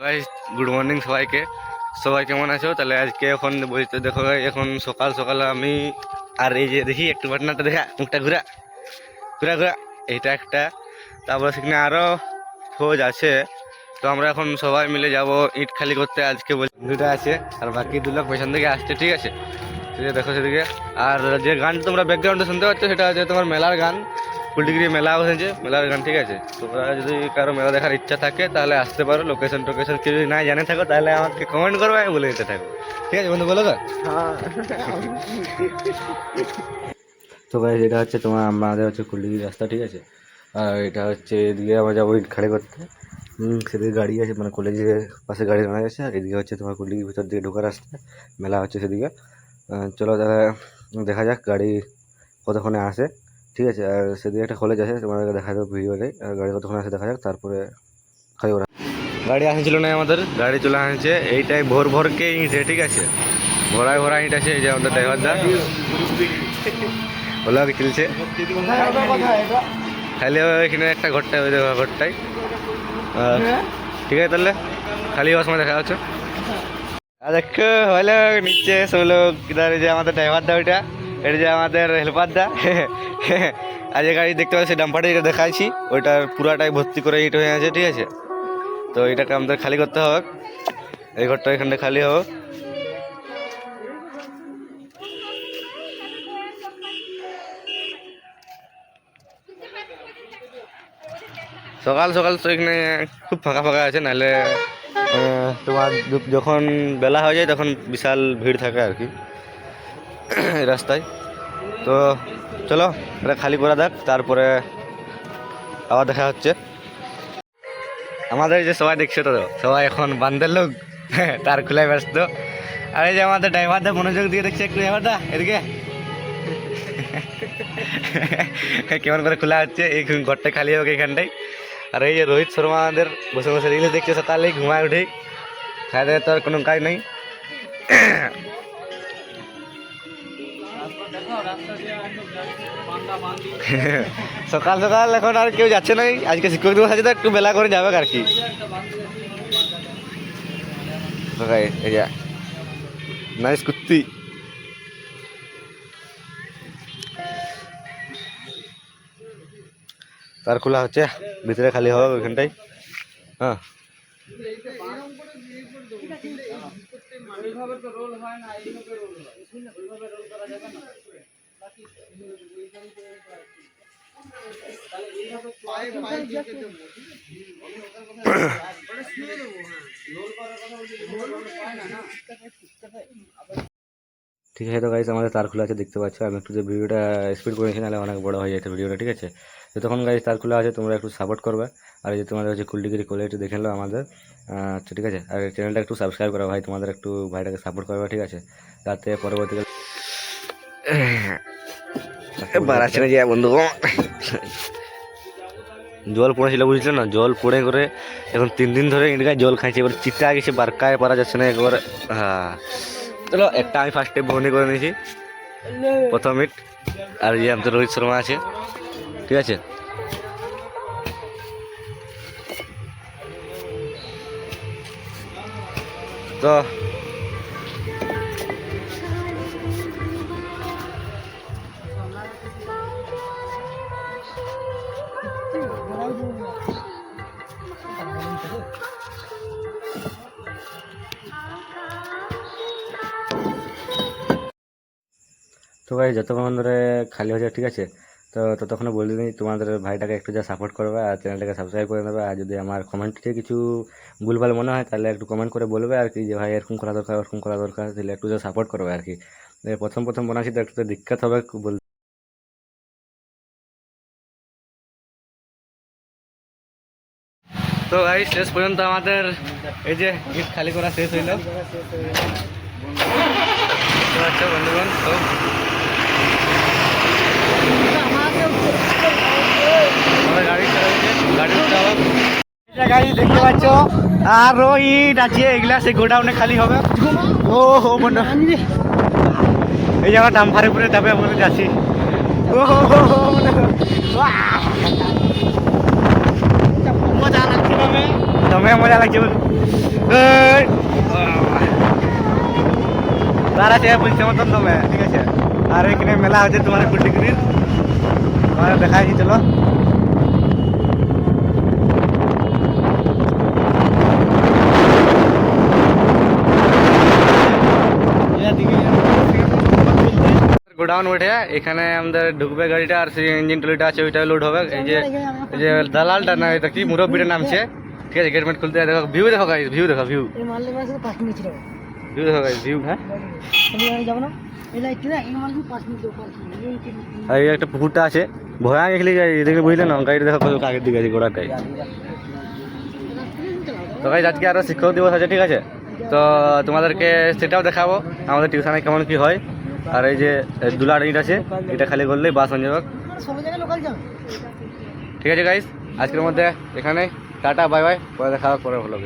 Guys good morning সবাইকে। সবাই কেমন আছো? তাহলে আজকে এখন বলতে দেখো ভাই, এখন সকাল সকাল আমি আর এই যে দেখি একটু ঘটনাটা দেখা, মুখটা ঘুরা ঘুরা ঘুরা, এইটা একটা। তারপরে সেখানে আরও খোঁজ আছে। তো আমরা এখন সবাই মিলে যাব ইট খালি করতে। আজকে বন্ধুটা আছে আর বাকি 2 লোক পেছন থেকে আসছে, ঠিক আছে? সেদিকে দেখো সেদিকে। আর যে গান তোমরা ব্যাকগ্রাউন্ডে শুনতে পাচ্ছ সেটা হচ্ছে তোমার মেলার গান। কুলটিগিরি মেলা হয়েছে, মেলার গান, ঠিক আছে? তোমরা যদি কারো মেলা দেখার ইচ্ছা থাকে তাহলে আসতে পারো। লোকেশন টোকেশন কেউ যদি না জানে থাকো তাহলে আমাকে কমেন্ট করবে, আমি বলে দিতে থাকবো, ঠিক আছে বন্ধু? বলো তো। তো ভাই এটা হচ্ছে তোমার আমাদের হচ্ছে কুলটিগিরি রাস্তা, ঠিক আছে? আর এটা হচ্ছে এদিকে আমরা যাবো ইট খালি করতে। সেদিকে গাড়ি আছে, মানে কলেজের পাশে গাড়ি দাঁড়া গেছে। আর এদিকে হচ্ছে তোমার কুলটিগির ভিতর দিকে ঢোকার রাস্তা, মেলা হচ্ছে সেদিকে। চলো তাহলে দেখা যাক গাড়ি কতক্ষণে আসে, ঠিক আছে? আর সেদিকে একটা কলেজ আছে, তোমাদেরকে দেখা যাবে ভিডিওতে। আর গাড়ি কতক্ষণ আসে দেখা যাক, তারপরে খালি ওরা গাড়ি আসছিল না, আমাদের গাড়ি চলে আসছে এইটাই ভোর ভোরকে ইঁটে, ঠিক আছে? ভরায় ভরা ইঁট আছে। এই যে আমাদের ড্রাইভারদা ওলা খেলছে খালি এখানে একটা ঘরটায়, ওই ঘরটাই। ঠিক আছে তাহলে খালি হওয়ার সময় দেখা যাচ্ছে। আর দেখো হলো নিচে সব লোক ইধার, যে আমাদের ড্রাইভার দা, ওইটা এটা যে আমাদের হেল্পার দা। আর যে গাড়ি দেখতে পাচ্ছি ডাম্পারটা যেটা দেখাচ্ছি, ওইটার পুরাটাই ভর্তি করে ইট হয়ে আছে, ঠিক আছে? তো এটাকে আমাদের খালি করতে হবে। এই ঘরটা এখানটা খালি হবে। সকাল সকাল তো এখানে খুব ফাঁকা ফাঁকা আছে, নাহলে তোমার যখন বেলা হয়ে যায় তখন বিশাল ভিড় থাকে আর কি এই রাস্তায়। তো চলো এটা খালি করা যাক, তারপরে আবার দেখা হচ্ছে। আমাদের যে সবাই দেখছো তো, সবাই এখন বান্ধের লোক, তার খোলায় ব্যস্ত। আর এই যে আমাদের ড্রাইভারদা মনোযোগ দিয়ে দেখছে, একটু ড্রাইভারদা এদিকে কেমন করে খোলা হচ্ছে। এই ঘরটা খালি হোক এখানটাই। আর এই যে রোহিত শর্মা আমাদের বসে বসে রিলস দেখছে, সকালেই ঘুমায় উঠেই, খাওয়া তো আর কোনো কাজ নেই। সকাল সকাল এখন আর কেউ যাচ্ছে না, আজকে শিক্ষক দিবস আছে তো একটু বেলা করে যাবে আর কি। এই যে নাইস কুত্তি। তার খোলা হচ্ছে, ভিতরে খালি হবে ওইখানটাই। হ্যাঁ ঠিক আছে। তো গাইস আমাদের তার খোলা আছে, দেখতে পাচ্ছ। আমি একটু যে ভিডিওটা স্পিড করেছি, নাহলে অনেক বড় হয়ে যেত ভিডিওটা, ঠিক আছে? তো তখন গাইস তার খোলা আছে, তোমরা একটু সাপোর্ট করবে। আর যে তোমাদের হচ্ছে কুলটিগিরি কোয়ালিটি দেখে নাও আমাদের। আচ্ছা ঠিক আছে। আর চ্যানেলটা একটু সাবস্ক্রাইব করা ভাই, তোমাদের একটু ভাইটাকে সাপোর্ট করবে, ঠিক আছে? যাতে পরবর্তীকালে বাড়াচ্ছে না যে বন্ধু জল পড়েছিল, বুঝলে না? জল পড়ে করে এখন 3 দিন ধরে ইন্ডিয়ায় জল খাইছে। এবার চিটা গেছে, বারকায় পারা যাচ্ছে না একবার। হ্যাঁ চলো একটা আমি ফার্স্ট স্টেপ বহনি করে নিয়েছি, প্রথম ইট। আর যে আমাদের রোহিত শর্মা আছে, ঠিক আছে? তো তো ভাই যতক্ষণ ধরে খালি হয়ে যায়, ঠিক আছে? তো ততক্ষণে বলে দিই তোমাদের ভাইটাকে একটু যা সাপোর্ট করবে আর চ্যানেলটাকে সাবস্ক্রাইব করে নেবে। আর যদি আমার কমেন্ট থেকে কিছু ভুলভাল মনে হয় তাহলে একটু কমেন্ট করে বলবে আর কি, যে ভাই এরকম করা দরকার, ওরকম করা দরকার, তাহলে একটু যা সাপোর্ট করবে আর কি। প্রথম প্রথম বানাচ্ছি তো একটু তো দিক্কত হবে বলতে। তো ভাই শেষ পর্যন্ত আমাদের এই যে ইট খালি করা শেষ হইল। আচ্ছা বন্ধুগণ, তো গাড়ি দেখতে পাচ্ছ, আর ইট আছে এগুলা সে গোডাউনে খালি হবে। ও হো বন্ধু, এই যে আমার ডাম্পারে পুরে যাবে বলে যাচ্ছি। ও মজা লাগছে, মজা লাগছে বলুন। এই, তারা সে বলছে মতন তবে ঠিক আছে। আর এখানে মেলা হচ্ছে তোমার কুটিগিরির, তোমার দেখাচ্ছি চলো। গোডাউন ওঠে, এখানে আমাদের ঢুকবে গাড়িটা, আর সেই ইঞ্জিন ট্রলিটা আছে ওইটা লোড হবে। এই যে দালালটা না, এটা কি মুরব্বিটা নামছে, ঠিক আছে। গেটমেন্ট খুলতে দেখো, ভিউ দেখো গাইস, ভিউ দেখো, ভিউ ভিউ দেখো গাইস, ভিউ। হ্যাঁ, আর এই একটা পুকুরটা আছে, ভয়া গেছিলি দেখে বুঝলে না, গাড়িটা দেখো কত আগের দিকে আছে গোড়াটাই। তো গাইস আজকে আরো শিক্ষক দিবস আছে, ঠিক আছে। তো তোমাদেরকে সেটাও দেখাবো আমাদের টিউশনে কেমন কি হয়। আর এই যে দুলার ইট আছে, এটা খালি করলেই বাস হয়ে যাবে। ঠিক আছে গাইস, আজকের মধ্যে এখানে টাটা, বাই বাই, পরে দেখা হবে পরে ভালো।